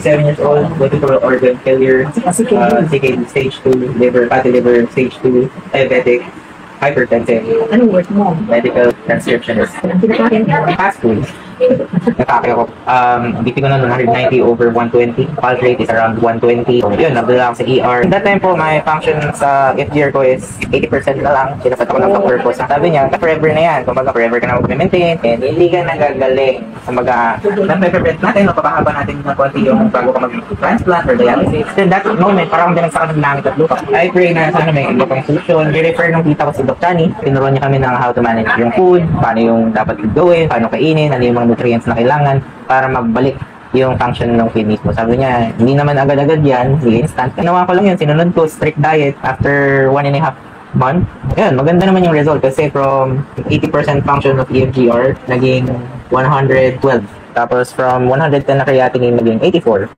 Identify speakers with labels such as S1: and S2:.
S1: 37 years old, multiple organ failure, CKD stage 2, fatty liver stage 2, diabetic, hypertensive.
S2: Anong work mo?
S1: Medical transcriptionist.
S2: Ang pinakain mo?
S1: Fast food. Nakaki ako. BP ko na 190 over 120. Pulse rate is around 120. So, yun, nabdala ako sa ER. That time po, my function sa FGR ko is 80% na lang. Sinapat ako ng doctor ko. Sabi niya, forever na yan. Kumbaga, forever ka na mag-maintain. And hindi ka nagagaling. Kumbaga, na-prevent natin, mapapahaba natin ng konti yung bago ka mag-transplant or dialysis. Then that moment, parang binagsakan ng langit at lupa. I pray na sana may iba pang solusyon. I-refer ng tita ko si Dr. Tani. Tinuruan niya kami ng how to manage yung food, paano yung dapat gawin, paano kainin, ano yung mga nutrients na kailangan para magbalik yung function ng kidneys mo. Sabi niya, hindi naman agad-agad yan, hindi instant. Ginawa ko lang yun, sinunod ko strict diet after 1.5 month. Yun, maganda naman yung result kasi from 80% function of EFGR, naging 112. Tapos from 110 na creatinine, naging 84.